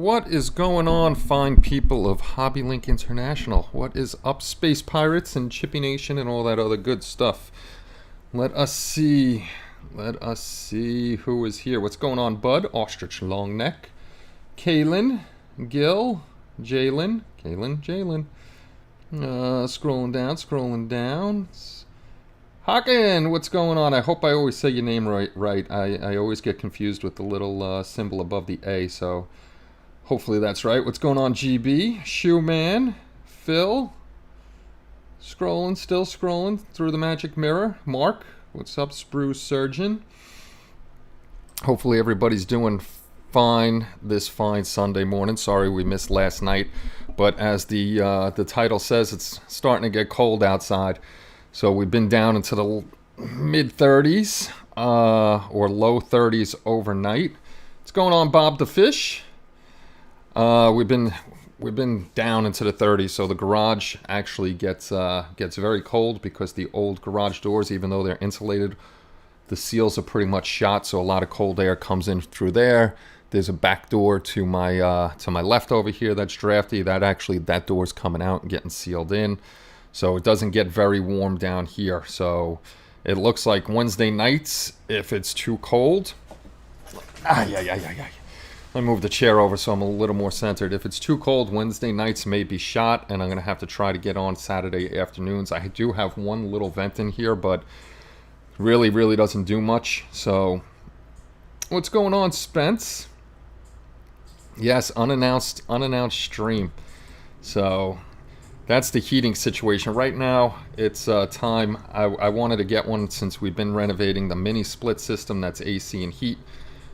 What is going on, fine people of HobbyLink International? What is up, Space Pirates and Chippy Nation and all that other good stuff? Let us see. Let us see who is here. What's going on, Bud? Ostrich Longneck. Kaylin. Gil. Jalen. Scrolling down. Haken, what's going on? I hope I always say your name right. I always get confused with the little symbol above the A, so hopefully that's right. What's going on, GB? Shoeman. Phil. Still scrolling through the magic mirror. Mark. What's up, Spruce Surgeon? Hopefully everybody's doing fine this fine Sunday morning. Sorry we missed last night, but as the title says, it's starting to get cold outside. So we've been down into the mid-30s or low 30s overnight. What's going on, Bob the Fish? We've been down into the 30s, so the garage actually gets very cold because the old garage doors, even though they're insulated, the seals are pretty much shot, so a lot of cold air comes in through there. There's a back door to my left over here that's drafty. That door's coming out and getting sealed in. So it doesn't get very warm down here. So it looks like Wednesday nights, if it's too cold. Let me move the chair over so I'm a little more centered. If it's too cold, Wednesday nights may be shot, and I'm going to have to try to get on Saturday afternoons. I do have one little vent in here, but really doesn't do much. So what's going on, Spence? Yes, unannounced stream. So that's the heating situation. Right now, it's time. I wanted to get one since we've been renovating the mini split system that's AC and heat,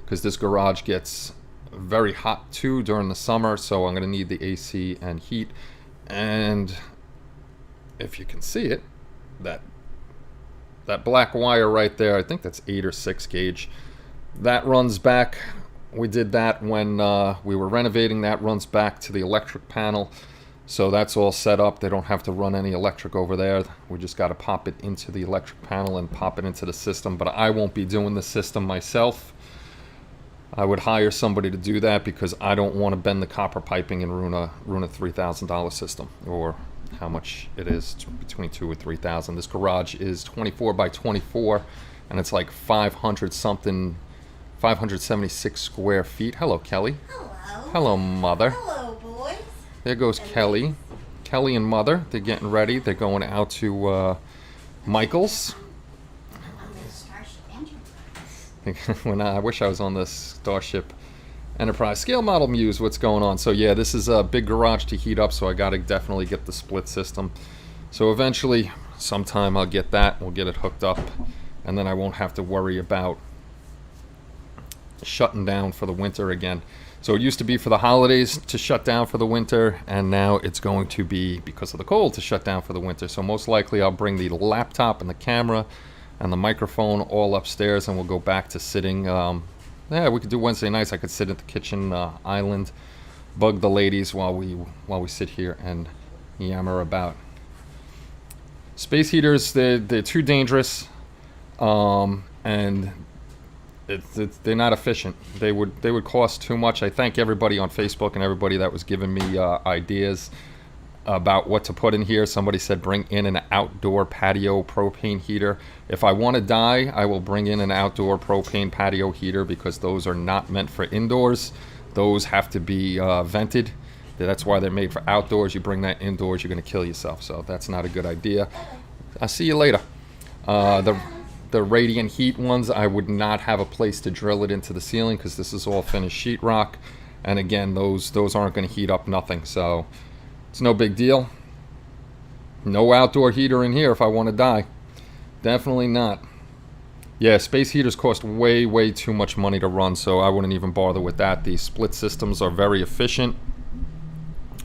because this garage gets very hot too during the summer, so I'm going to need the AC and heat. And if you can see it, that black wire right there, I think that's 8 or 6 gauge. That runs back. We did that when we were renovating. That runs back to the electric panel. So that's all set up. They don't have to run any electric over there. We just got to pop it into the electric panel and pop it into the system. But I won't be doing the system myself. I would hire somebody to do that because I don't want to bend the copper piping and ruin a $3,000 system, or how much it is, between $2,000 or $3,000. This garage is 24 by 24, and it's like 576 square feet. Hello, Kelly. Hello, Mother. Hello, boys. There goes Kelly. Kelly and Mother, they're getting ready. They're going out to Michael's. I wish I was on the Starship Enterprise. Scale Model Muse, what's going on? So yeah, this is a big garage to heat up, so I got to definitely get the split system. So eventually, sometime I'll get that. We'll get it hooked up, and then I won't have to worry about shutting down for the winter again. So it used to be for the holidays to shut down for the winter, and now it's going to be, because of the cold, to shut down for the winter. So most likely I'll bring the laptop and the camera and the microphone all upstairs, and we'll go back to sitting. Yeah, we could do Wednesday nights. I could sit at the kitchen island, bug the ladies while we sit here and yammer about. Space heaters, they're too dangerous, and they're not efficient. They would cost too much. I thank everybody on Facebook and everybody that was giving me ideas about what to put in here. Somebody said bring in an outdoor patio propane heater. If I want to die, I will bring in an outdoor propane patio heater, because those are not meant for indoors. Those have to be vented. That's why they're made for outdoors. You bring that indoors, you're going to kill yourself. So that's not a good idea. I'll see you later. The radiant heat ones, I would not have a place to drill it into the ceiling, because this is all finished sheetrock. And again, those aren't going to heat up nothing. So it's no big deal. No outdoor heater in here if I want to die. Definitely not. Yeah, space heaters cost way too much money to run, so I wouldn't even bother with that. These split systems are very efficient.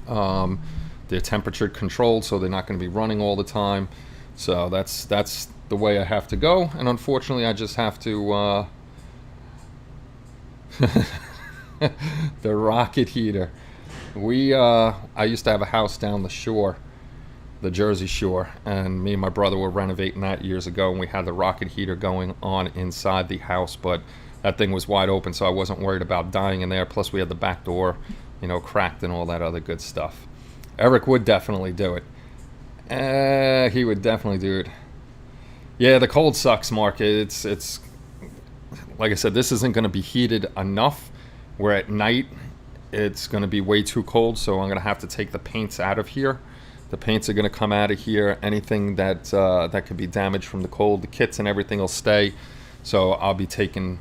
They're temperature controlled, so they're not going to be running all the time. So that's the way I have to go, and unfortunately I just have to the rocket heater. I used to have a house down the shore, the Jersey Shore, and me and my brother were renovating that years ago, and we had the rocket heater going on inside the house, but that thing was wide open, so I wasn't worried about dying in there. Plus we had the back door cracked and all that other good stuff. Eric would definitely do it. He would definitely do it. Yeah, the cold sucks, Mark. It's like I said, this isn't going to be heated enough where at night it's going to be way too cold, so I'm going to have to take the paints out of here. The paints are going to come out of here. Anything that could be damaged from the cold, the kits and everything will stay. So I'll be taking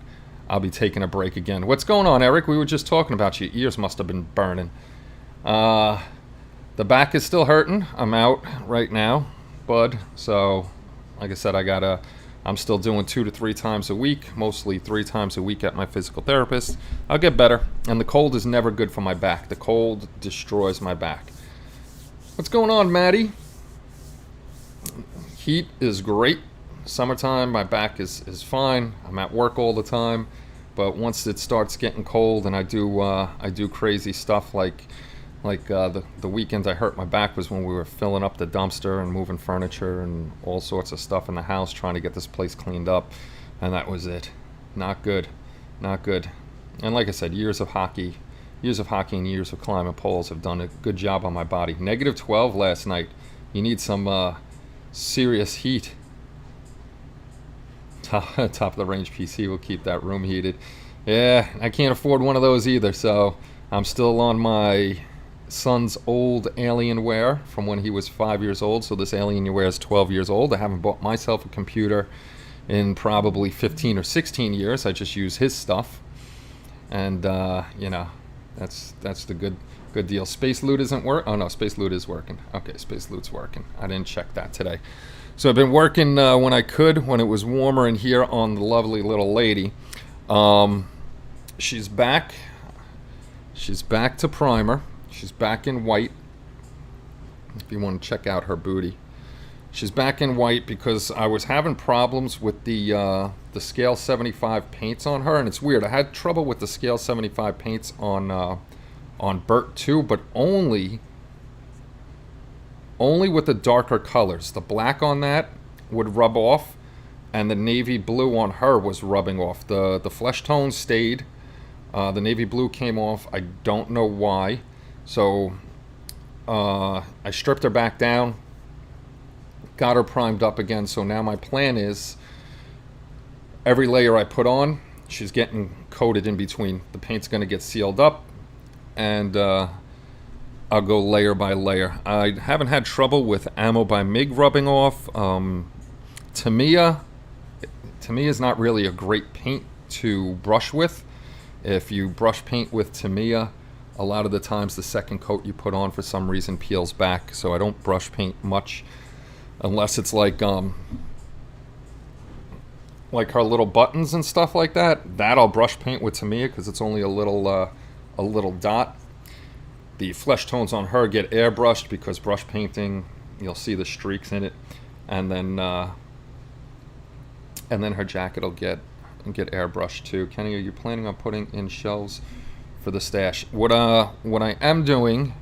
a break again. What's going on, Eric? We were just talking about you. Your ears must have been burning. The back is still hurting. I'm out right now, bud. So like I said, I'm still doing 2 to 3 times a week, mostly 3 times a week at my physical therapist. I'll get better, and the cold is never good for my back. The cold destroys my back. What's going on, Maddie? Heat is great. Summertime, my back is fine. I'm at work all the time, but once it starts getting cold and I do crazy stuff like the weekend I hurt my back was when we were filling up the dumpster and moving furniture and all sorts of stuff in the house trying to get this place cleaned up, and that was it. Not good. And like I said, years of hockey and years of climbing poles have done a good job on my body. -12 last night. You need some serious heat. Top of the range PC will keep that room heated. Yeah, I can't afford one of those either, so I'm still on my son's old Alienware from when he was 5 years old. So this Alienware is 12 years old. I haven't bought myself a computer in probably 15 or 16 years. I just use his stuff, and that's the good deal. Space Loot isn't work. Oh no, Space Loot is working. Okay, Space Loot's working. I didn't check that today. So I've been working when I could, when it was warmer in here, on the lovely little lady. She's back. She's back to primer. She's back in white. If you want to check out her booty, she's back in white because I was having problems with the Scale 75 paints on her, and it's weird. I had trouble with the Scale 75 paints on Bert too, but only with the darker colors. The black on that would rub off, and the navy blue on her was rubbing off. The flesh tone stayed. The navy blue came off. I don't know why. So I stripped her back down, got her primed up again. So now my plan is every layer I put on, she's getting coated in between. The paint's going to get sealed up, and I'll go layer by layer. I haven't had trouble with Ammo by MIG rubbing off. Tamiya is not really a great paint to brush with. If you brush paint with Tamiya, a lot of the times the second coat you put on for some reason peels back, so I don't brush paint much unless it's like her little buttons and stuff like that. That I'll brush paint with Tamiya because it's only a little dot. The flesh tones on her get airbrushed because brush painting, you'll see the streaks in it, and then her jacket will get airbrushed too. Kenny, are you planning on putting in shelves for the stash? What I am doing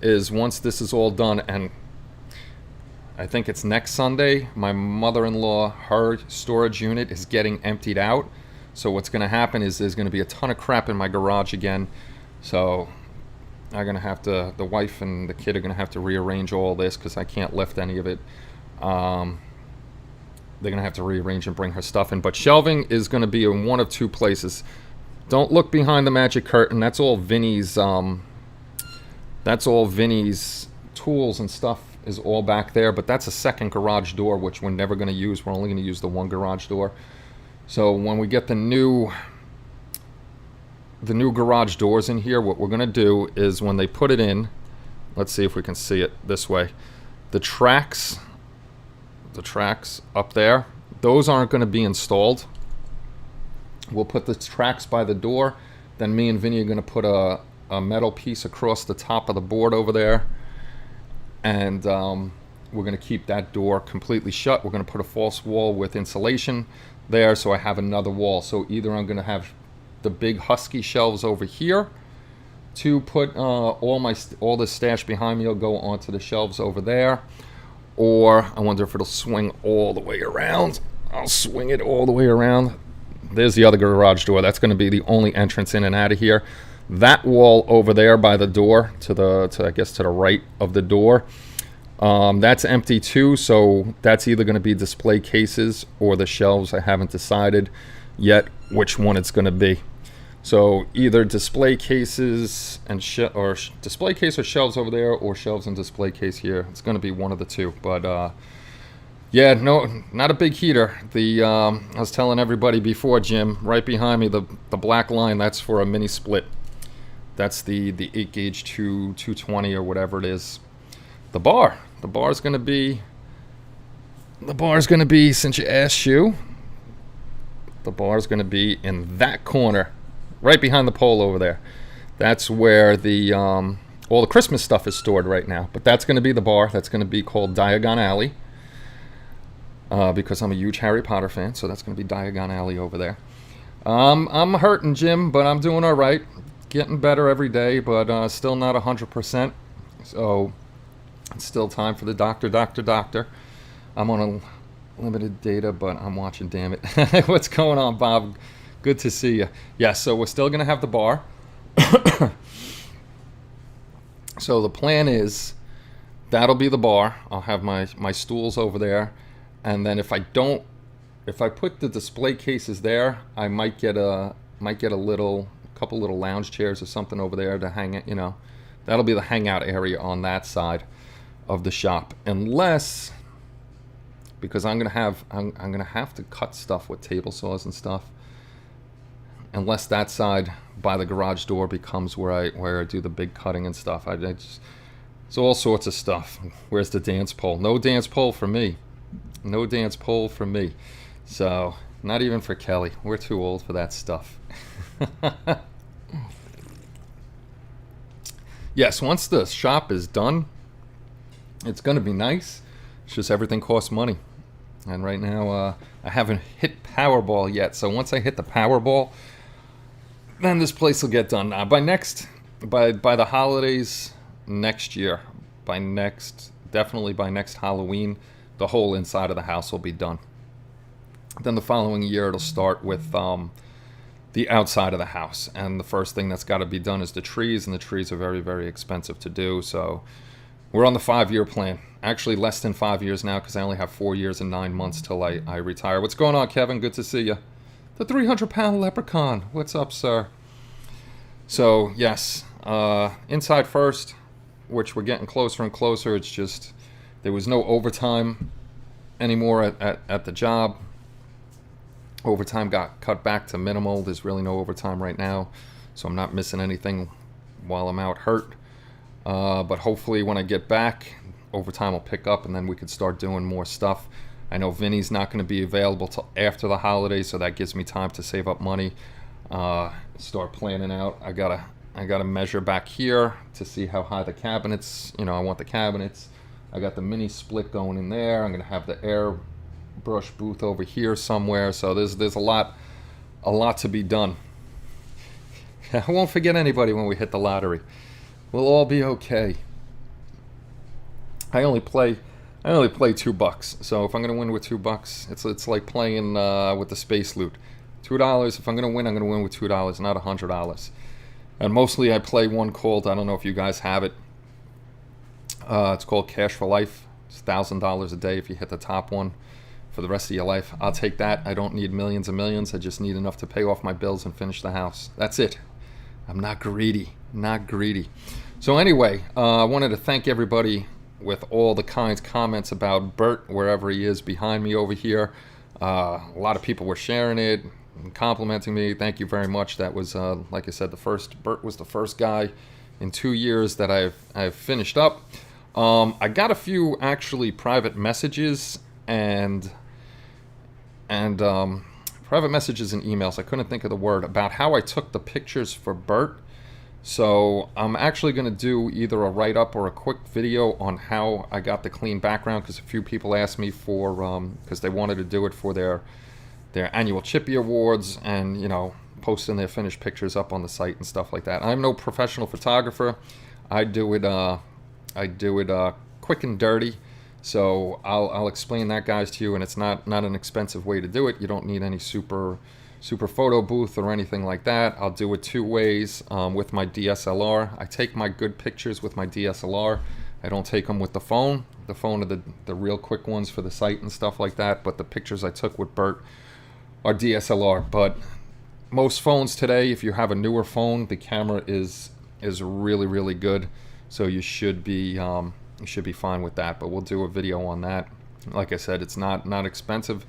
is, once this is all done, and I think it's next Sunday, my mother-in-law, her storage unit is getting emptied out. So what's going to happen is there's going to be a ton of crap in my garage again. So I'm going to have to, the wife and the kid are going to have to rearrange all this because I can't lift any of it. They're going to have to rearrange and bring her stuff in. But shelving is going to be in one of two places. Don't look behind the magic curtain. That's all Vinny's tools and stuff is all back there. But that's a second garage door, which we're never going to use. We're only going to use the one garage door. So when we get the new garage doors in here, what we're going to do is, when they put it in, let's see if we can see it this way. The tracks up there, those aren't going to be installed. We'll put the tracks by the door. Then me and Vinny are going to put a metal piece across the top of the board over there. And we're going to keep that door completely shut. We're going to put a false wall with insulation there, so I have another wall. So either I'm going to have the big Husky shelves over here to put all the stash behind me will go onto the shelves over there. Or I wonder if it'll swing all the way around. I'll swing it all the way around. There's the other garage door. That's going to be the only entrance in and out of here. That wall over there by the door, I guess to the right of the door, that's empty too. So that's either going to be display cases or the shelves. I haven't decided yet which one it's going to be. So either display cases and display case or shelves over there, or shelves and display case here. It's going to be one of the two. But yeah, no, not a big heater. I was telling everybody before, Jim, right behind me, the black line, that's for a mini split. That's the 8 gauge 220 or whatever it is. The bar's going to be, since you asked you, the bar's going to be in that corner, right behind the pole over there. That's where all the Christmas stuff is stored right now. But that's going to be the bar. That's going to be called Diagon Alley. Because I'm a huge Harry Potter fan, so that's going to be Diagon Alley over there. I'm hurting, Jim, but I'm doing all right. Getting better every day, but still not 100%. So it's still time for the doctor. I'm on a limited data, but I'm watching, damn it. What's going on, Bob? Good to see you. Yeah, so we're still going to have the bar. So the plan is that'll be the bar. I'll have my stools over there. And then if I put the display cases there, I might get a couple little lounge chairs or something over there to hang it. That'll be the hangout area on that side of the shop. Unless, because I'm gonna have to cut stuff with table saws and stuff. Unless that side by the garage door becomes where I do the big cutting and stuff. It's all sorts of stuff. Where's the dance pole? No dance pole for me. No dance pole for me. So, not even for Kelly. We're too old for that stuff. Yes, once the shop is done, it's going to be nice. It's just everything costs money. And right now, I haven't hit Powerball yet. So once I hit the Powerball, then this place will get done. By the holidays next year, definitely by next Halloween, the whole inside of the house will be done. Then the following year, it'll start with the outside of the house. And the first thing that's got to be done is the trees, and the trees are very, very expensive to do. So we're on the 5-year plan. Actually, less than 5 years now, because I only have 4 years and 9 months till I retire. What's going on, Kevin? Good to see you. The 300-pound leprechaun. What's up, sir? So, yes, inside first, which we're getting closer and closer. It's just there was no overtime anymore at the job. Overtime got cut back to minimal. There's really no overtime right now, so I'm not missing anything while I'm out hurt. But hopefully when I get back, overtime will pick up, and then we could start doing more stuff. I know Vinny's not going to be available till after the holidays, so that gives me time to save up money, start planning out. I gotta measure back here to see how high the cabinets. I want the cabinets. I got the mini split going in there. I'm gonna have the airbrush booth over here somewhere. So there's a lot to be done. I won't forget anybody when we hit the lottery. We'll all be okay. I only play $2. So if I'm gonna win with $2, it's like playing with the space loot. $2. If I'm gonna win with $2, not $100. And mostly I play one called, I don't know if you guys have it. It's called Cash for Life. It's $1,000 a day if you hit the top one for the rest of your life. I'll take that. I don't need millions and millions. I just need enough to pay off my bills and finish the house. That's it. I'm not greedy. Not greedy. So anyway, I wanted to thank everybody with all the kind comments about Bert, wherever he is behind me over here. A lot of people were sharing it and complimenting me. Thank you very much. That was, like I said, Bert was the first guy in 2 years that I've finished up. I got a few actually private messages and private messages and emails. I couldn't think of the word about how I took the pictures for Bert. So I'm actually going to do either a write-up or a quick video on how I got the clean background, because a few people asked me for because they wanted to do it for their annual Chippy Awards, and posting their finished pictures up on the site and stuff like that. I'm no professional photographer. I do it quick and dirty. So I'll explain that, guys, to you, and it's not an expensive way to do it. You don't need any super super photo booth or anything like that. I'll do it two ways with my DSLR. I take my good pictures with my DSLR. I don't take them with the phone. The phone are the real quick ones for the site and stuff like that, but the pictures I took with Bert are DSLR. But most phones today, if you have a newer phone, the camera is really, really good. So you should be fine with that. But we'll do a video on that. Like I said, it's not expensive.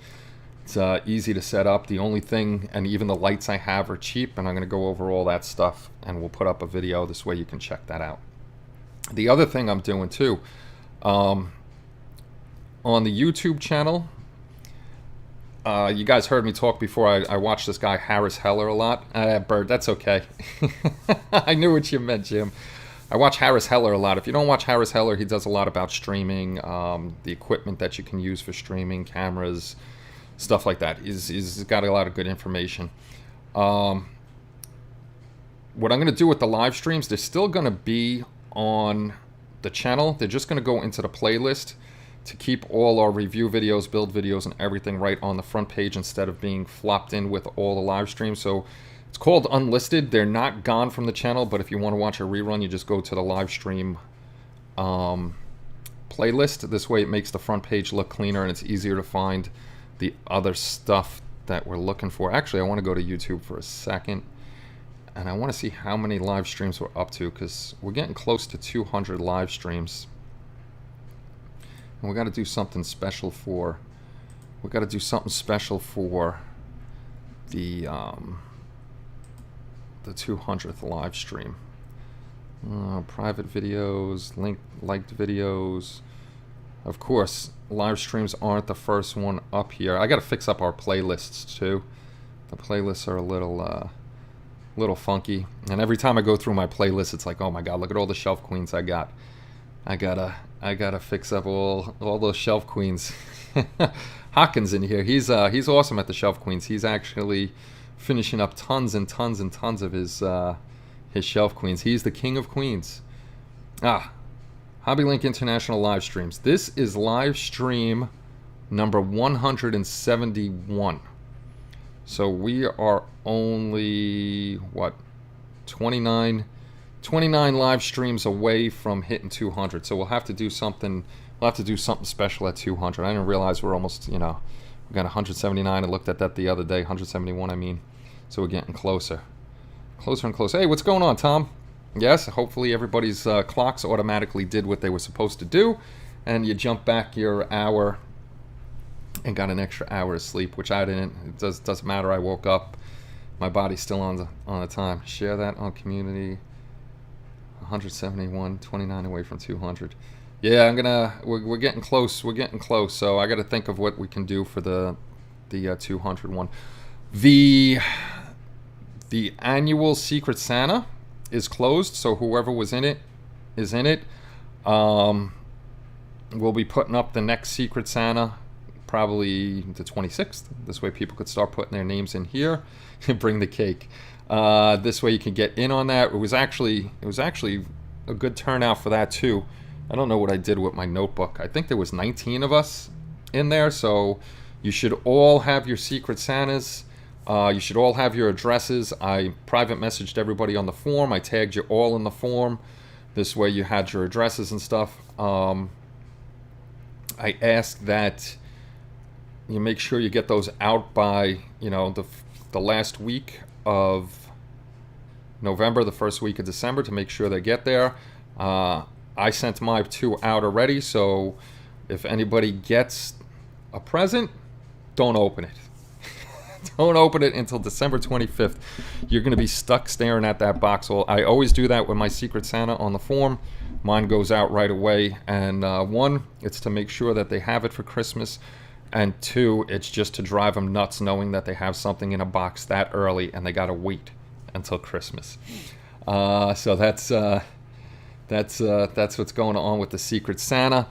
It's easy to set up. The only thing, and even the lights I have are cheap, and I'm going to go over all that stuff, and we'll put up a video. This way you can check that out. The other thing I'm doing too, on the YouTube channel, you guys heard me talk before. I watch this guy Harris Heller a lot. Bird, that's okay. I knew what you meant, Jim. I watch Harris Heller a lot. If you don't watch Harris Heller, he does a lot about streaming, the equipment that you can use for streaming, cameras, stuff like that. He's got a lot of good information. What I'm going to do with the live streams, they're still going to be on the channel. They're just going to go into the playlist to keep all our review videos, build videos, and everything right on the front page instead of being flopped in with all the live streams. So it's called unlisted. They're not gone from the channel, but if you want to watch a rerun, you just go to the live stream playlist. This way it makes the front page look cleaner and it's easier to find the other stuff that we're looking for. Actually, I want to go to YouTube for a second, and I want to see how many live streams we're up to, because we're getting close to 200 live streams. And we got to do something special for. We got to do something special for the 200th live stream. Private videos, liked videos. Of course, live streams aren't the first one up here. I got to fix up our playlists too. The playlists are a little funky, and every time I go through my playlist, it's like, oh my god, look at all the shelf queens I got. I gotta fix up all those shelf queens. Hawkins in here. He's awesome at the shelf queens. He's actually finishing up tons and tons and tons of his shelf queens. He's the king of queens. HobbyLink International live streams. This is live stream number 171. So we are only, what, 29 live streams away from hitting 200. So we'll have to do something. We'll have to do something special at 200. I didn't realize we're almost, we got 179. I looked at that the other day, 171, I mean. So we're getting closer and closer. Hey, what's going on, Tom? Yes, hopefully everybody's clocks automatically did what they were supposed to do, and you jump back your hour and got an extra hour of sleep, which I didn't. It doesn't matter. I woke up, my body's still on the time. Share that on community. 171, 29 away from 200. Yeah, we're getting close. We're getting close. So I got to think of what we can do for the 200 one. The annual Secret Santa is closed, so whoever was in it is in it. We'll be putting up the next Secret Santa probably the 26th. This way people could start putting their names in here and bring the cake. This way you can get in on that. It was actually a good turnout for that too. I don't know what I did with my notebook. I think there was 19 of us in there, so you should all have your Secret Santas. You should all have your addresses. I private messaged everybody on the form. I tagged you all in the form. This way you had your addresses and stuff. I asked that you make sure you get those out by, the last week of November, the first week of December, to make sure they get there. I sent my 2 out already, so if anybody gets a present, don't open it. Don't open it until December 25th. You're going to be stuck staring at that box. Well, I always do that with my Secret Santa on the form. Mine goes out right away. And one, it's to make sure that they have it for Christmas. And two, it's just to drive them nuts knowing that they have something in a box that early and they got to wait until Christmas. So that's what's going on with the Secret Santa.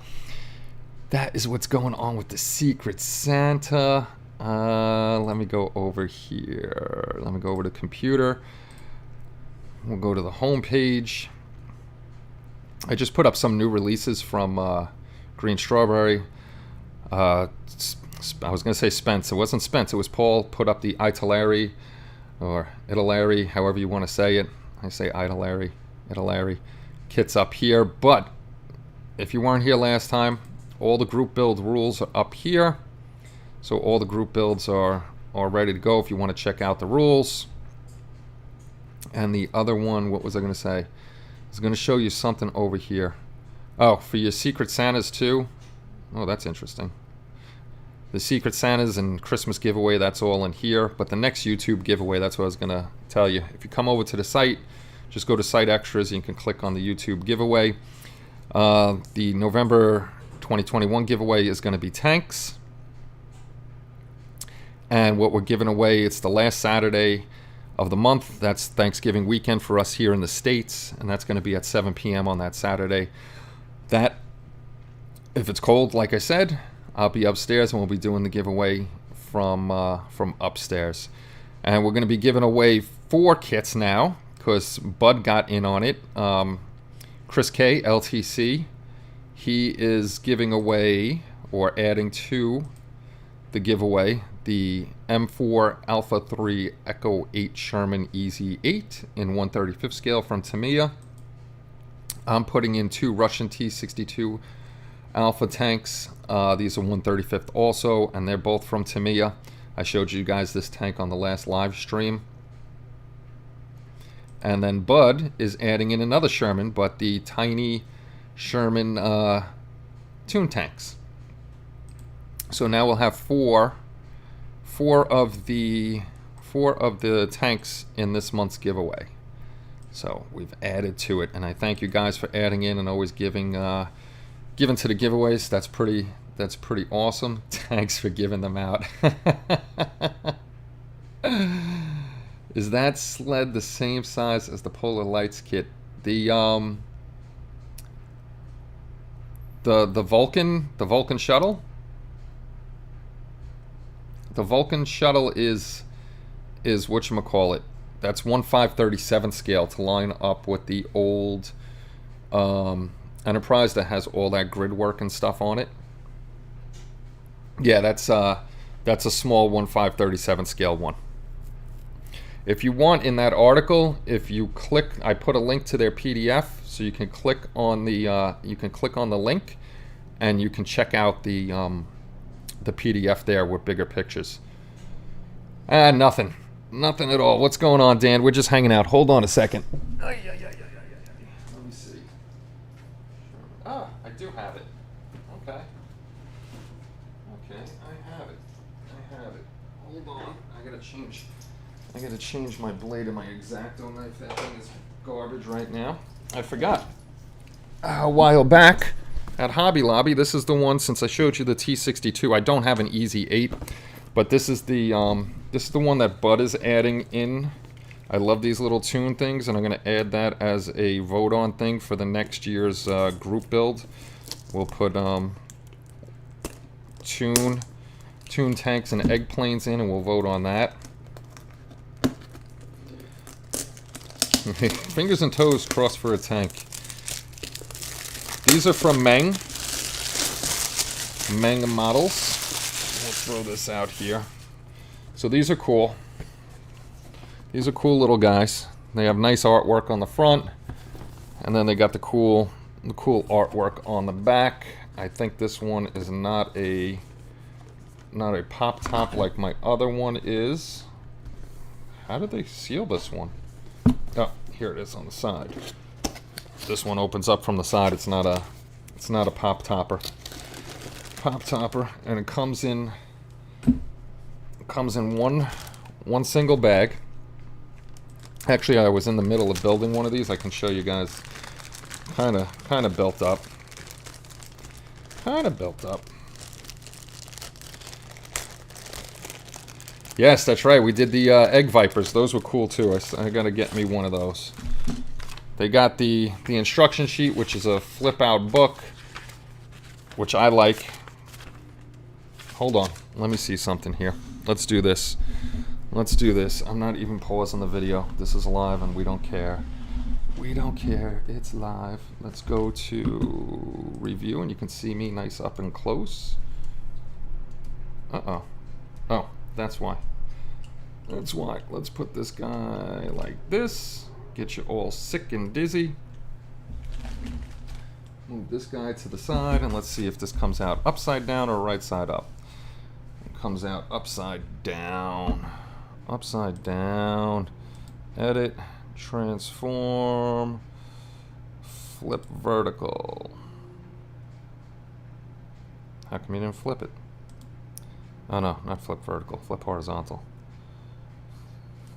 That is what's going on with the Secret Santa. Let me go over here. Let me go over to computer. We'll go to the home page. I just put up some new releases from Green Strawberry. I was going to say Spence. It wasn't Spence. It was Paul put up the Italeri or Italeri, however you want to say it. I say Italeri kits up here. But if you weren't here last time, all the group build rules are up here. So all the group builds are ready to go if you want to check out the rules. And the other one, what was I going to say? I was going to show you something over here. Oh, for your Secret Santas too. Oh, that's interesting. The Secret Santas and Christmas giveaway, that's all in here. But the next YouTube giveaway, that's what I was going to tell you. If you come over to the site, just go to Site Extras and you can click on the YouTube giveaway. The November 2021 giveaway is going to be tanks. And what we're giving away, it's the last Saturday of the month. That's Thanksgiving weekend for us here in the States. And that's going to be at 7 p.m. on that Saturday. That, if it's cold, like I said, I'll be upstairs and we'll be doing the giveaway from upstairs. And we're going to be giving away 4 kits now because Bud got in on it. Chris K, LTC, he is giving away or adding to the giveaway the M4 Alpha 3 Echo 8 Sherman Easy 8 in 1/35 scale from Tamiya. I'm putting in 2 Russian T-62 Alpha tanks. These are 1/35 also, and they're both from Tamiya. I showed you guys this tank on the last live stream. And then Bud is adding in another Sherman, but the tiny Sherman tune tanks. So now we'll have four of the tanks in this month's giveaway. So we've added to it, and I thank you guys for adding in and always giving to the giveaways. That's pretty awesome. Thanks for giving them out. Is that sled the same size as the Polar Lights kit? The Vulcan shuttle? The Vulcan shuttle is whatchamacallit. That's 1/5/37 scale to line up with the old Enterprise that has all that grid work and stuff on it. Yeah, that's a small 1/5/37 scale one. If you want, in that article, if you click, I put a link to their PDF, so you can click on the link, and you can check out the PDF there with bigger pictures. Nothing at all. What's going on, Dan? We're just hanging out. Hold on a second. Let me see. Ah, I do have it. Okay, I have it. Hold on. I gotta change my blade of my X-Acto knife. That thing is garbage right now. I forgot. A while back at Hobby Lobby, this is the one, since I showed you the T-62, I don't have an Easy 8, but this is the one that Bud is adding in. I love these little tune things, and I'm going to add that as a vote-on thing for the next year's group build. We'll put tune tanks and egg planes in, and we'll vote on that. Fingers and toes crossed for a tank. These are from Meng models. We'll throw this out here. So these are cool. These are cool little guys. They have nice artwork on the front, and then they got the cool artwork on the back. I think this one is not a pop top like my other one is. How did they seal this one? Oh, here it is on the side. This one opens up from the side. It's not a pop topper. And it comes in one single bag. Actually, I was in the middle of building one of these. I can show you guys. Kind of built up. Yes, that's right. We did the Egg Vipers. Those were cool too. I gotta get me one of those. They got the instruction sheet, which is a flip-out book, which I like. Hold on. Let me see something here. Let's do this. I'm not even pausing the video. This is live, and we don't care. It's live. Let's go to review, and you can see me nice up and close. Uh-oh. Oh, that's why. That's why. Let's put this guy like this. Get you all sick and dizzy. Move this guy to the side, and let's see if this comes out upside down or right side up. It comes out upside down. Upside down. Edit. Transform. Flip vertical. How come you didn't flip it? Oh no, not flip vertical. Flip horizontal.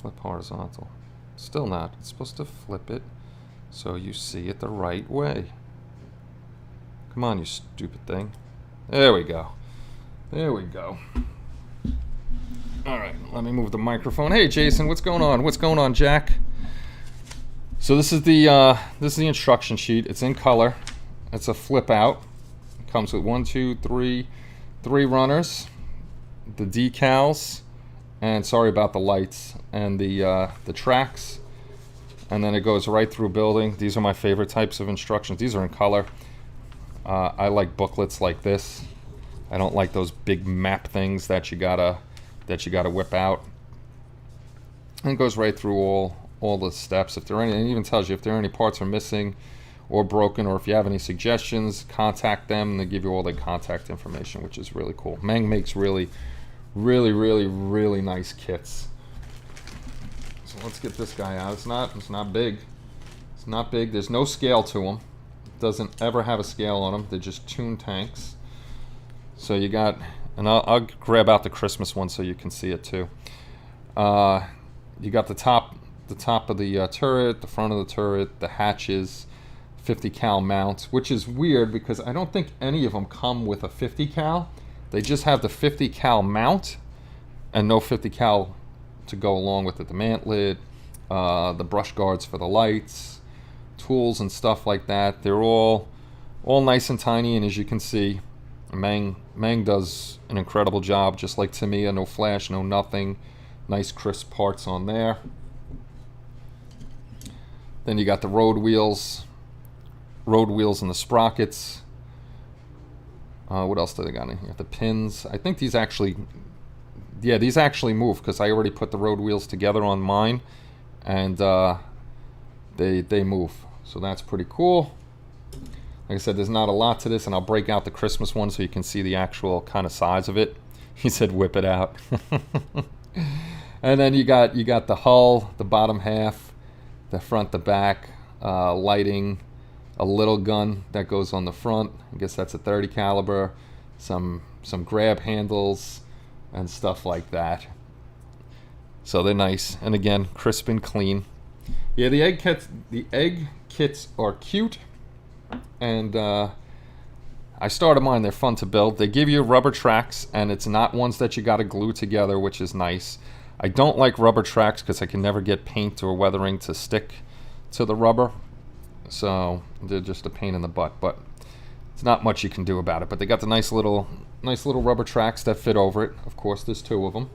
Flip horizontal. Still not. It's supposed to flip it so you see it the right way. Come on, you stupid thing. There we go. There we go. All right, let me move the microphone. Hey, Jason, what's going on? What's going on, Jack? So this is the instruction sheet. It's in color. It's a flip out. It comes with 1, 2, 3 runners, the decals, and sorry about the lights, and the tracks, and then it goes right through building. These are my favorite types of instructions. These are in color. I like booklets like this. I don't like those big map things that you gotta whip out. And it goes right through all the steps. If there are any, and it even tells you if there are any parts are missing or broken, or if you have any suggestions, contact them, and they give you all the contact information, which is really cool. Meng makes really nice kits. So let's get this guy out. It's not big. It's not big. There's no scale to them. Doesn't ever have a scale on them. They're just tuned tanks. So you got, and I'll grab out the Christmas one so you can see it too. You got the top of the turret, the front of the turret, the hatches, 50 cal mount, which is weird because I don't think any of them come with a 50 cal. They just have the 50 cal mount and no 50 cal to go along with it. The mantlet, the brush guards for the lights, tools and stuff like that. They're all nice and tiny, and as you can see, Meng does an incredible job, just like Tamiya. No flash, no nothing. Nice crisp parts on there. Then you got the road wheels and the sprockets. What else do they got in here? The pins. I think these actually move because I already put the road wheels together on mine, and they move. So that's pretty cool. Like I said, there's not a lot to this, and I'll break out the Christmas one so you can see the actual kind of size of it. He said, "Whip it out." And then you got the hull, the bottom half, the front, the back, lighting, a little gun that goes on the front. I guess that's a 30 caliber, some grab handles and stuff like that. So they're nice, and again, crisp and clean. Yeah, the egg kits are cute, and I started mine. They're fun to build. They give you rubber tracks, and it's not ones that you got to glue together, which is nice. I don't like rubber tracks because I can never get paint or weathering to stick to the rubber, so they're just a pain in the butt. But it's not much you can do about it. But they got the nice little rubber tracks that fit over it. Of course, there's 2 of them.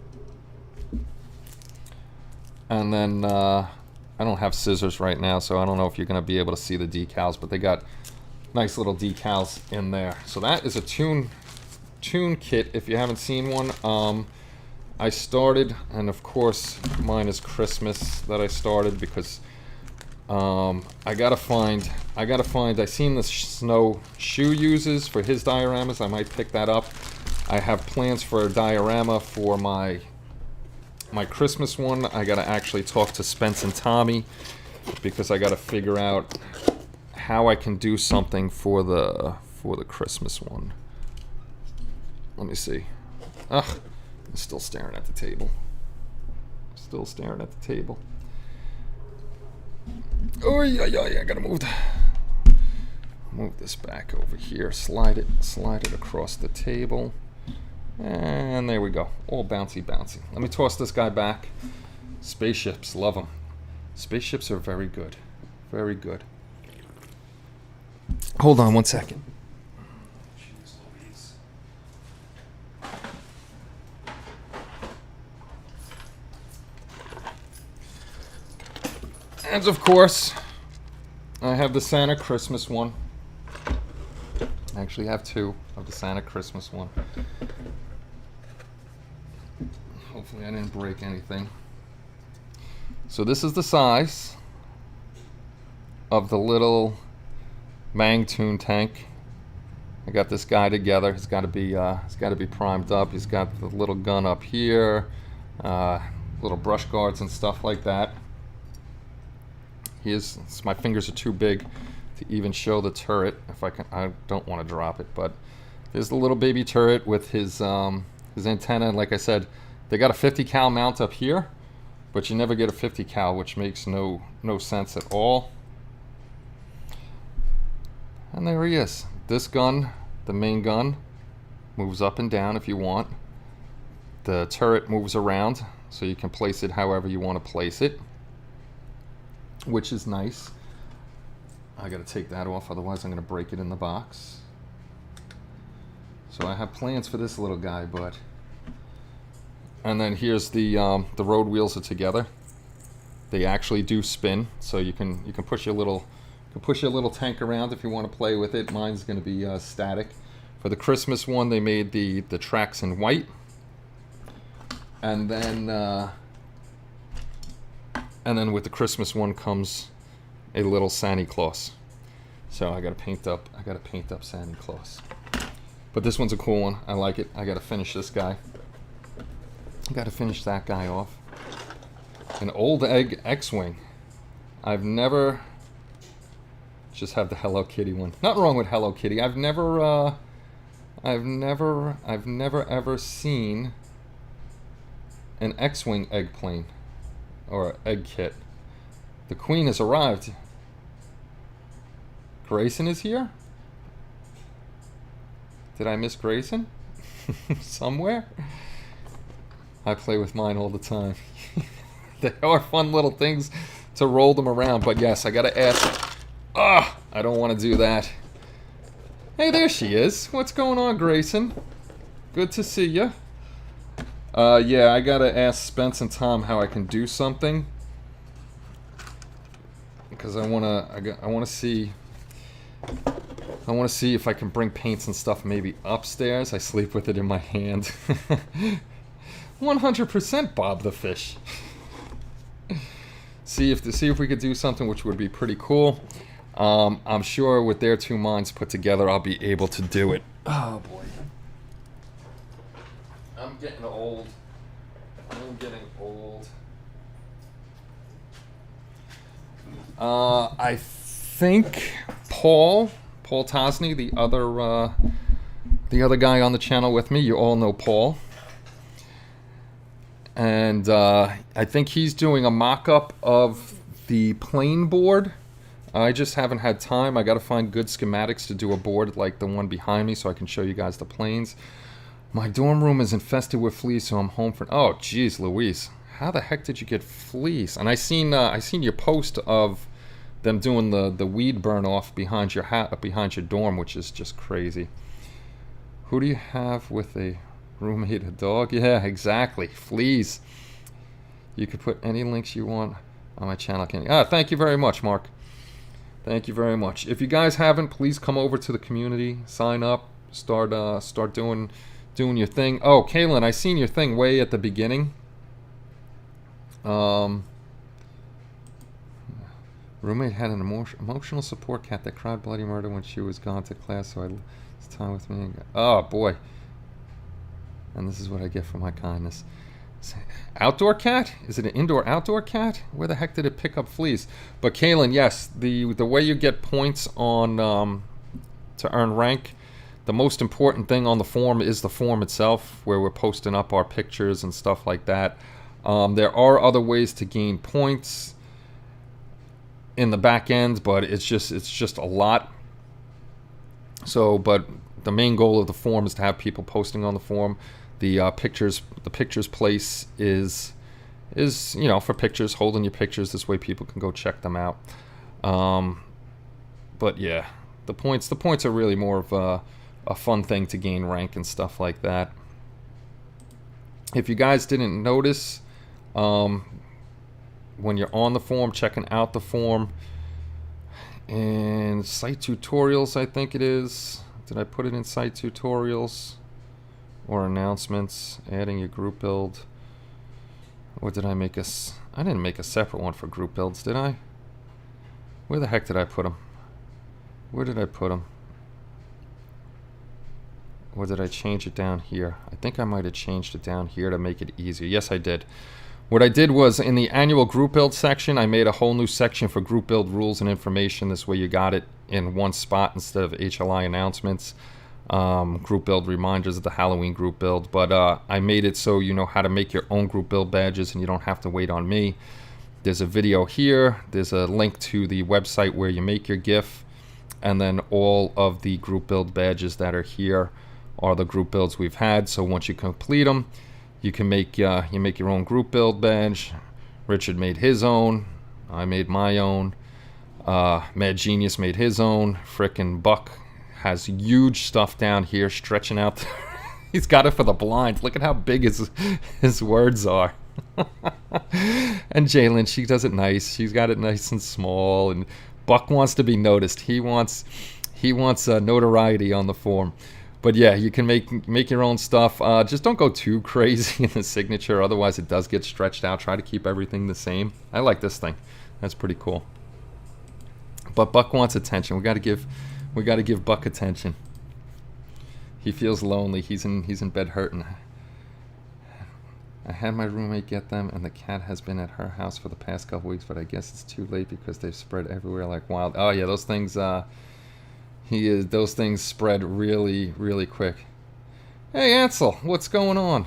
And then I don't have scissors right now, so I don't know if you're going to be able to see the decals, but they got nice little decals in there. So that is a tune kit if you haven't seen one. I started, and of course mine is Christmas that I started because I gotta find. I seen the Snow Shoe uses for his dioramas. I might pick that up. I have plans for a diorama for my Christmas one. I gotta actually talk to Spence and Tommy because I gotta figure out how I can do something for the Christmas one. Let me see. Ugh, I'm still staring at the table. Oh yeah, I gotta move this back over here. Slide it across the table. And there we go. All bouncy. Let me toss this guy back. Spaceships, love them. Spaceships are very good. Very good. Hold on one second. And of course, I have the Santa Christmas one. I actually have 2 of the Santa Christmas one. Hopefully I didn't break anything. So this is the size of the little Mangtoon tank. I got this guy together. He's got to be primed up. He's got the little gun up here, little brush guards and stuff like that. My fingers are too big to even show the turret. If I can, I don't want to drop it, but there's the little baby turret with his antenna. And like I said, they got a 50 cal mount up here, but you never get a 50 cal, which makes no sense at all. And there he is. This gun, the main gun, moves up and down if you want. The turret moves around, so you can place it however you want to place it, which is nice. I gotta take that off, otherwise I'm gonna break it in the box. So I have plans for this little guy, but... And then here's the road wheels are together. They actually do spin, so you can push your little tank around if you want to play with it. Mine's gonna be static. For the Christmas one, they made the tracks in white, and then with the Christmas one comes a little Santa Claus. So I gotta paint up Santa Claus. But this one's a cool one. I like it. I gotta finish this guy. I gotta finish that guy off. An old egg X-Wing. I've never... Just have the Hello Kitty one. Nothing wrong with Hello Kitty. I've never ever seen an X-Wing egg plane or egg kit. The Queen has arrived. Grayson is here? Did I miss Grayson? Somewhere? I play with mine all the time. They are fun little things to roll them around, but yes, I gotta ask. I don't want to do that. Hey, there she is. What's going on, Grayson? Good to see you. Yeah, I gotta ask Spence and Tom how I can do something, because I wanna see if I can bring paints and stuff maybe upstairs. I sleep with it in my hand. 100% Bob the Fish. See if we could do something which would be pretty cool. I'm sure with their two minds put together, I'll be able to do it. Oh boy. I'm getting old. I think Paul Tosney, the other guy on the channel with me, you all know Paul. And I think he's doing a mock-up of the plane board. I just haven't had time. I got to find good schematics to do a board like the one behind me so I can show you guys the planes. My dorm room is infested with fleas, so I'm home for... Oh, geez, Louise. How the heck did you get fleas? And I seen your post of them doing the weed burn off behind your dorm, which is just crazy. Who do you have with a roommate, a dog? Yeah, exactly. Fleas. You could put any links you want on my channel. Thank you very much, Mark. Thank you very much. If you guys haven't, please come over to the community, sign up, start doing your thing. Oh, Kaylin, I seen your thing way at the beginning. Roommate had an emotional support cat that cried bloody murder when she was gone to class, so I it's time with me. Oh boy. And this is what I get for my kindness. Outdoor cat? Is it an indoor outdoor cat? Where the heck did it pick up fleas? But Kaylin, yes, the way you get points on to earn rank, the most important thing on the form is the form itself, where we're posting up our pictures and stuff like that. There are other ways to gain points in the back end, but it's just a lot. So, but the main goal of the form is to have people posting on the form. The pictures place is for pictures, holding your pictures. This way people can go check them out. But yeah, the points are really more of a fun thing to gain rank and stuff like that. If you guys didn't notice, when you're on the form, checking out the form, and site tutorials, I think it is. Did I put it in site tutorials? Or announcements, adding your group build. Or did I make I didn't make a separate one for group builds, did I? Where the heck did I put them? Where did I put them? Or did I change it down here? I think I might have changed it down here to make it easier. Yes, I did. What I did was in the annual group build section, I made a whole new section for group build rules and information. This way you got it in one spot instead of HLI announcements, group build reminders of the Halloween group build. But I made it so you know how to make your own group build badges and you don't have to wait on me. There's a video here. There's a link to the website where you make your GIF. And then all of the group build badges that are here are the group builds we've had. So once you complete them, you can make your own group build badge. Richard made his own. I made my own. Mad Genius made his own. Frickin' Buck has huge stuff down here stretching out. He's got it for the blind. Look at how big his words are. And Jalen, she does it nice. She's got it nice and small. And Buck wants to be noticed. He wants notoriety on the form. But yeah, you can make your own stuff. Just don't go too crazy in the signature, otherwise it does get stretched out. Try to keep everything the same. I like this thing. That's pretty cool. But Buck wants attention. We got to give Buck attention. He feels lonely. He's in bed hurting. I had my roommate get them, and the cat has been at her house for the past couple weeks, but I guess it's too late because they've spread everywhere like wild. Oh yeah, those things. Those things spread really, really quick. Hey Ansel, what's going on?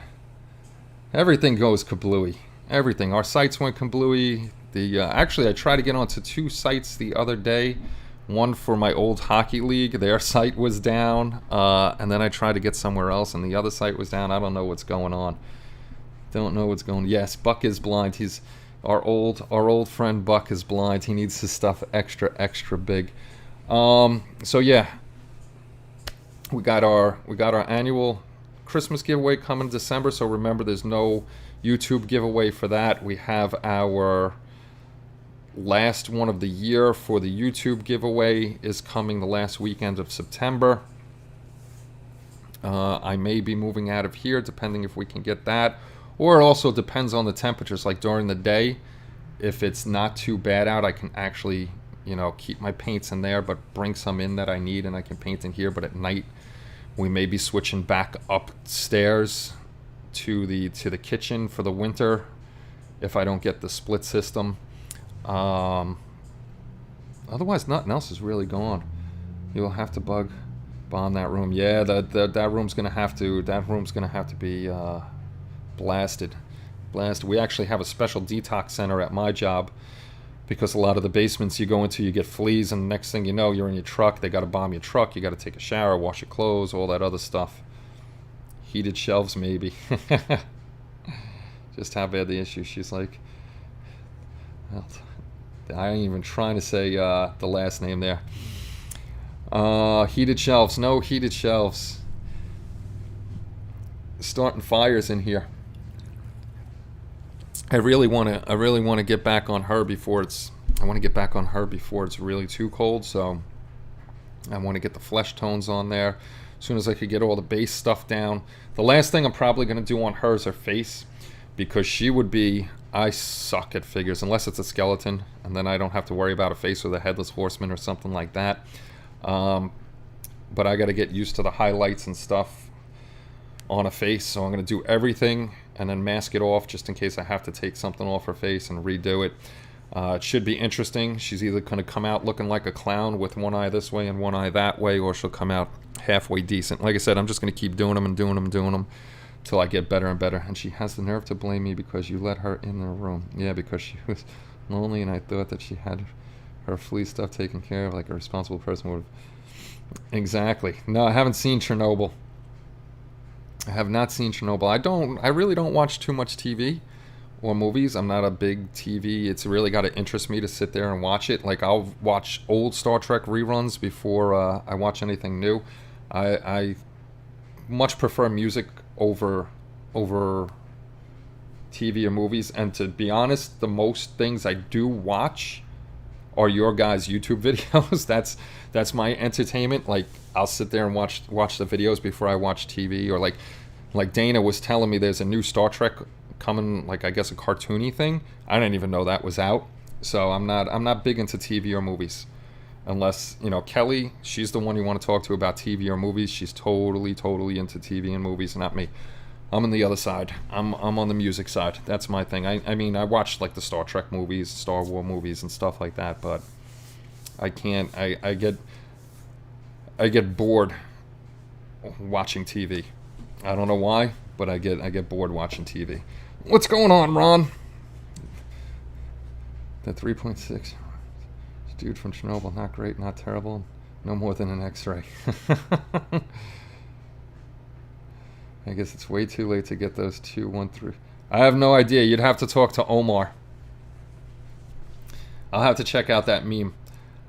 Everything goes kablooey. Everything. Our sites went kablooey. Actually, I tried to get onto 2 sites the other day. One for my old hockey league. Their site was down, and then I tried to get somewhere else, and the other site was down. I don't know what's going on. Don't know what's going on. Yes, Buck is blind. He's our old friend Buck is blind. He needs his stuff extra big. So yeah, we got our annual Christmas giveaway coming in December. So remember, there's no YouTube giveaway for that. We have our last one of the year for the YouTube giveaway is coming the last weekend of September. I may be moving out of here depending if we can get that, or it also depends on the temperatures. Like during the day, if it's not too bad out, I can actually keep my paints in there, but bring some in that I need, and I can paint in here. But at night, we may be switching back upstairs to the kitchen for the winter if I don't get the split system. Otherwise, nothing else is really gone. You'll have to bomb that room. Yeah, that room's gonna have to be blasted. We actually have a special detox center at my job, because a lot of the basements you go into, you get fleas, and the next thing you know, you're in your truck. They got to bomb your truck. You got to take a shower, wash your clothes, all that other stuff. Heated shelves, maybe. Just how bad the issue. She's like, well, I ain't even trying to say the last name there. Heated shelves. No heated shelves. Starting fires in here. I really want to get back on her before it's really too cold. So I want to get the flesh tones on there as soon as I could get all the base stuff down. The last thing I'm probably going to do on her is her face, because I suck at figures unless it's a skeleton, and then I don't have to worry about a face with a headless horseman or something like that. But I got to get used to the highlights and stuff on a face, so I'm going to do everything and then mask it off just in case I have to take something off her face and redo it. It should be interesting. She's either going to come out looking like a clown with one eye this way and one eye that way, or she'll come out halfway decent. Like I said, I'm just going to keep doing them till I get better and better. And she has the nerve to blame me because you let her in the room. Yeah, because she was lonely and I thought that she had her flea stuff taken care of like a responsible person would have. Exactly. No, I haven't seen Chernobyl. I have not seen Chernobyl. I really don't watch too much TV or movies. I'm not a big TV. It's really got to interest me to sit there and watch it. Like, I'll watch old Star Trek reruns before I watch anything new. I much prefer music over TV or movies. And to be honest, the most things I do watch are your guys' YouTube videos. That's my entertainment. Like, I'll sit there and watch the videos before I watch TV, or like Like Dana was telling me there's a new Star Trek coming, like I guess a cartoony thing. I didn't even know that was out. So I'm not big into TV or movies. Unless, Kelly, she's the one you want to talk to about TV or movies. She's totally into TV and movies, not me. I'm on the other side. I'm on the music side. That's my thing. I mean, I watch like the Star Trek movies, Star Wars movies, and stuff like that. But I can't. I get bored watching TV. I don't know why, but I get bored watching TV. What's going on, Ron? The 3.6 dude from Chernobyl, not great, not terrible, no more than an X-ray. I guess it's way too late to get those 213. I have no idea. You'd have to talk to Omar. I'll have to check out that meme.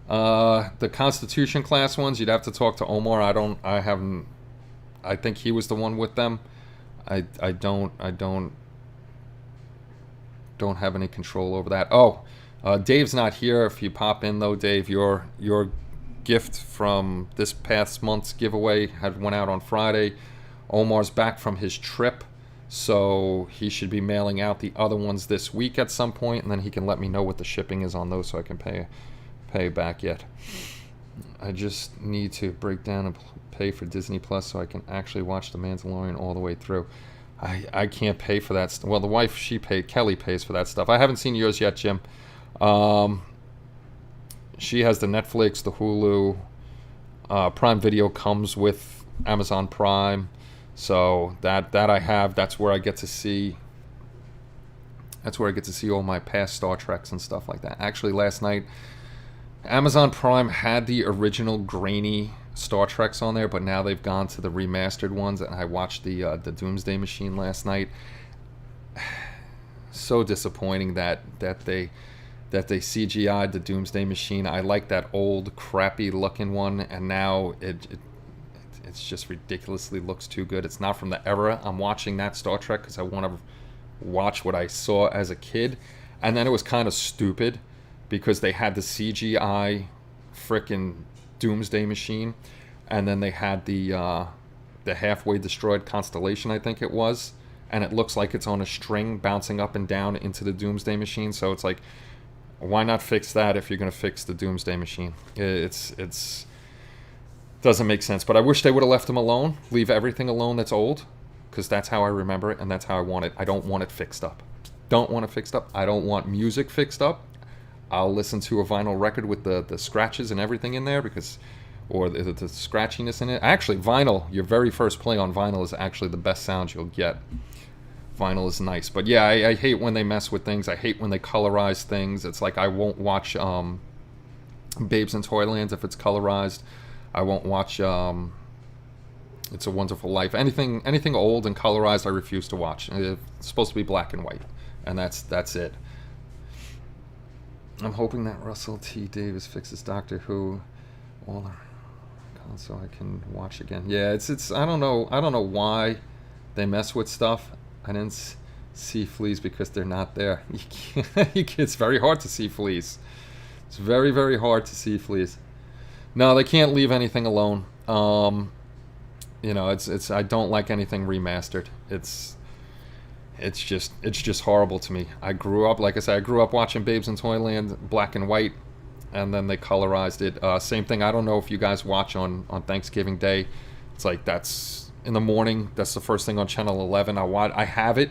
The Constitution class ones, you'd have to talk to Omar. I think he was the one with them. I don't have any control over that. Oh, Dave's not here. If you pop in though, Dave, your gift from this past month's giveaway went out on Friday. Omar's back from his trip, so he should be mailing out the other ones this week at some point, and then he can let me know what the shipping is on those so I can pay back yet. I just need to break down and pay for Disney Plus so I can actually watch The Mandalorian all the way through. I can't pay for that. Well, the wife, Kelly pays for that stuff. I haven't seen yours yet, Jim. She has the Netflix, the Hulu. Prime Video comes with Amazon Prime. So that I have. That's where I get to see all my past Star Treks and stuff like that. Actually, last night, Amazon Prime had the original grainy Star Treks on there, but now they've gone to the remastered ones, and I watched the Doomsday Machine last night. So disappointing that they CGI'd the Doomsday Machine. I like that old crappy looking one, and now it's just ridiculously looks too good. It's not from the era. I'm watching that Star Trek because I want to watch what I saw as a kid, and then it was kind of stupid because they had the CGI frickin' Doomsday Machine, and then they had the halfway destroyed Constellation, I think it was, and it looks like it's on a string bouncing up and down into the Doomsday Machine. So it's like, why not fix that if you're going to fix the Doomsday Machine? It's doesn't make sense. But I wish they would have left them alone. Leave everything alone that's old, because that's how I remember it and that's how I want it. I don't want it fixed up. Don't want it fixed up. I don't want music fixed up. I'll listen to a vinyl record with the scratches and everything in there, or the scratchiness in it. Actually, vinyl, your very first play on vinyl is actually the best sound you'll get. Vinyl is nice. But yeah, I hate when they mess with things. I hate when they colorize things. It's like I won't watch Babes in Toyland if it's colorized. I won't watch It's a Wonderful Life. Anything old and colorized, I refuse to watch. It's supposed to be black and white, and that's it. I'm hoping that Russell T Davis fixes Doctor Who, so I can watch again. Yeah, it's I don't know why they mess with stuff. I didn't see fleas because they're not there. It's very hard to see fleas. It's very, very hard to see fleas. No, they can't leave anything alone. It's I don't like anything remastered. It's just horrible to me. I grew up watching Babes in Toyland black and white, and then they colorized it. Same thing. I don't know if you guys watch on Thanksgiving Day. It's like that's in the morning. That's the first thing on Channel 11. I have it,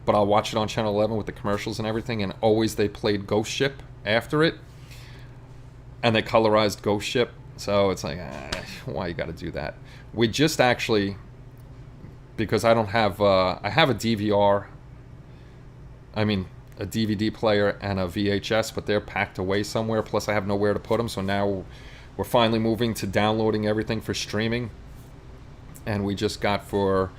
but I'll watch it on Channel 11 with the commercials and everything. And always they played Ghost Ship after it, and they colorized Ghost Ship. So it's like, why you got to do that? We just actually, because I don't have, I have a DVR, a DVD player and a VHS, but they're packed away somewhere, plus I have nowhere to put them, so now we're finally moving to downloading everything for streaming, and we just got for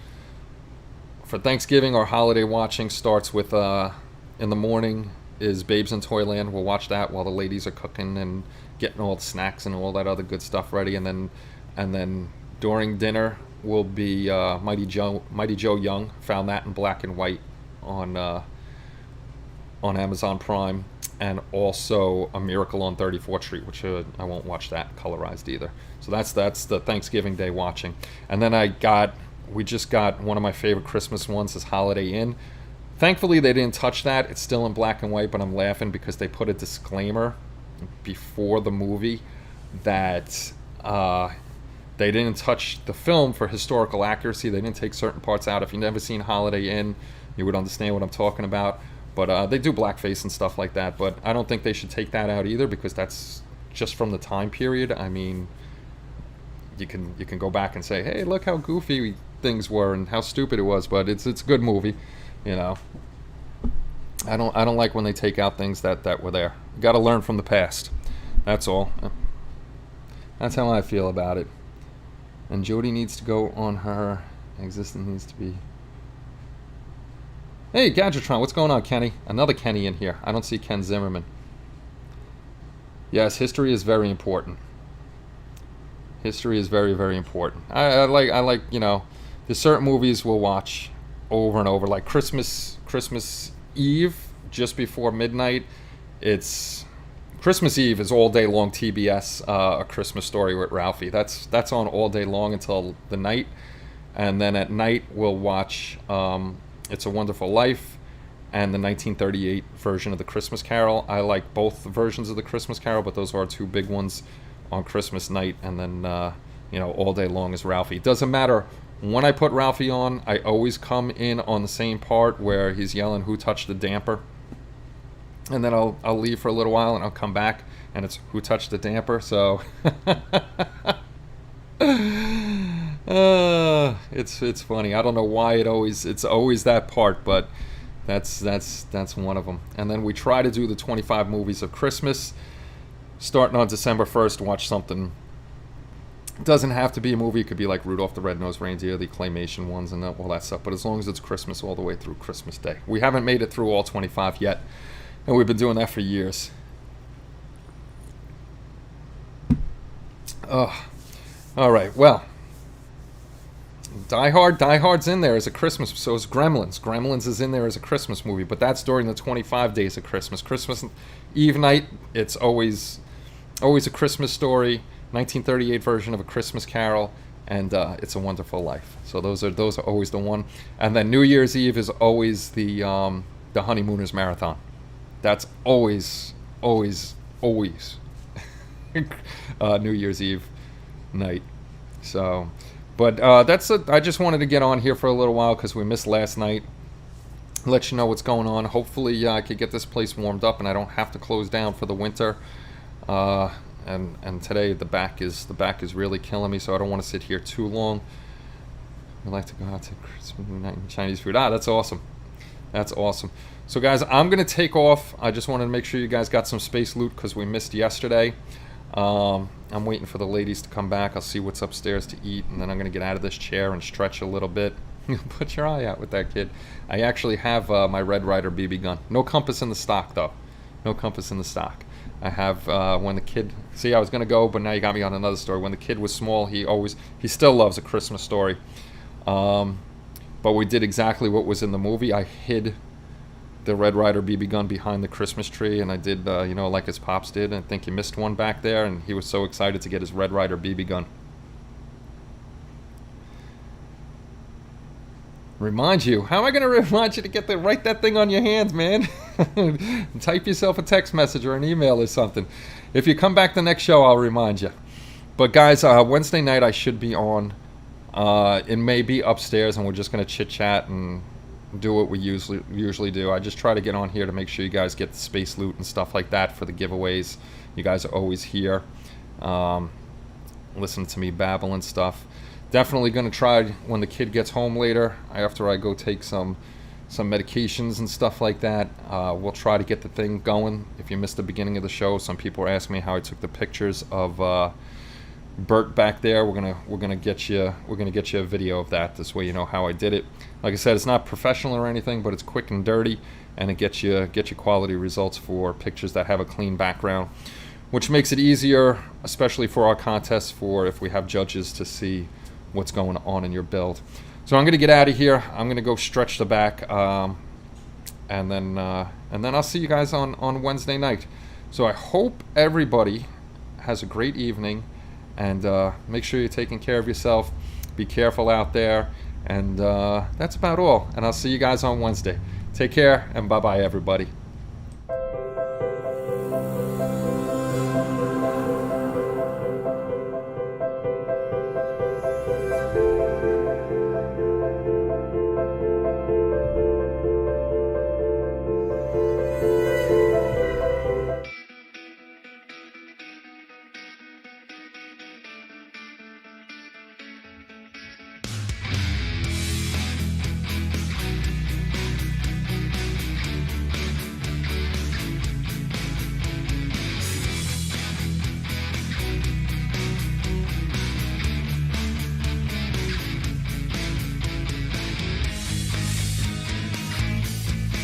Thanksgiving, our holiday watching starts with, in the morning is Babes in Toyland. We'll watch that while the ladies are cooking and getting all the snacks and all that other good stuff ready, and then during dinner will be Mighty Joe Young. Found that in black and white on Amazon Prime, and also A Miracle on 34th Street, which I won't watch that colorized either. So that's the Thanksgiving Day watching. And then I got we just got one of my favorite Christmas ones, is Holiday Inn. Thankfully, they didn't touch that. It's still in black and white, but I'm laughing because they put a disclaimer before the movie that they didn't touch the film for historical accuracy. They didn't take certain parts out. If you've never seen Holiday Inn, you would understand what I'm talking about. But they do blackface and stuff like that. But I don't think they should take that out either, because that's just from the time period. I mean, you can go back and say, hey, look how goofy things were and how stupid it was. But it's a good movie, you know. I don't like when they take out things that were there. You got to learn from the past. That's all. That's how I feel about it. And Jody needs to go on her. Existence needs to be. Hey, Gadgetron, what's going on, Kenny? Another Kenny in here. I don't see Ken Zimmerman. Yes, history is very important. History is very, very important. I like, you know, there's certain movies we'll watch over and over, like Christmas Eve, just before midnight. It's Christmas Eve is all day long TBS, A Christmas Story with Ralphie. That's on all day long until the night, and then at night we'll watch It's a Wonderful Life and the 1938 version of the Christmas Carol. I like both versions of the Christmas Carol, but those are our two big ones on Christmas night, and then you know, all day long is Ralphie. Doesn't matter when I put Ralphie on, I always come in on the same part where he's yelling, "Who touched the damper?" And then I'll leave for a little while and I'll come back and it's "Who touched the damper?" So it's funny. I don't know why it's always that part, but that's one of them. And then we try to do the 25 movies of Christmas, starting on December 1st. Watch something. It doesn't have to be a movie. It could be like Rudolph the Red-Nosed Reindeer, the claymation ones, and all that stuff. But as long as it's Christmas all the way through Christmas Day. We haven't made it through all 25 yet, and we've been doing that for years. All right, well, Die Hard's in there as a Christmas, so is Gremlins. Gremlins is in there as a Christmas movie, but that's during the 25 days of Christmas. Christmas Eve night, it's always a Christmas Story, 1938 version of A Christmas Carol, and It's a Wonderful Life. So those are always the one. And then New Year's Eve is always the Honeymooners Marathon. That's always New Year's Eve night. So, but I just wanted to get on here for a little while because we missed last night. Let you know what's going on. Hopefully I could get this place warmed up and I don't have to close down for the winter. And today the back is really killing me, so I don't want to sit here too long. I'd like to go out to Christmas night and Chinese food. That's awesome. That's awesome. So guys, I'm gonna take off. I just wanted to make sure you guys got some space loot because we missed yesterday. I'm waiting for the ladies to come back. I'll see what's upstairs to eat, and then I'm gonna get out of this chair and stretch a little bit. Put your eye out with that, kid. I actually have my Red Ryder BB gun. No compass in the stock though. No compass in the stock. I have when the kid. See, I was gonna go, but now you got me on another story. When the kid was small, he still loves A Christmas Story. But we did exactly what was in the movie. I hid the Red Ryder BB gun behind the Christmas tree, and I did, you know, like his pops did. I think he missed one back there, and he was so excited to get his Red Ryder BB gun. Remind you? How am I going to remind you to write that thing on your hands, man? Type yourself a text message or an email or something. If you come back the next show, I'll remind you. But guys, Wednesday night I should be on. It may be upstairs, and we're just going to chit-chat and do what we usually do. I just try to get on here to make sure you guys get the space loot and stuff like that for the giveaways. You guys are always here. Listen to me babble and stuff. Definitely going to try when the kid gets home later, after I go take some medications and stuff like that. We'll try to get the thing going. If you missed the beginning of the show, some people were asking me how I took the pictures of Bert back there. We're gonna get you a video of that. This way you know how I did it. Like I said, it's not professional or anything, but it's quick and dirty, and it gets you quality results for pictures that have a clean background, which makes it easier, especially for our contests, for if we have judges to see what's going on in your build. So I'm gonna get out of here. I'm gonna go stretch the back, and then I'll see you guys on Wednesday night. So I hope everybody has a great evening, and make sure you're taking care of yourself. Be careful out there, And that's about all. And I'll see you guys on Wednesday. Take care, and bye-bye, everybody.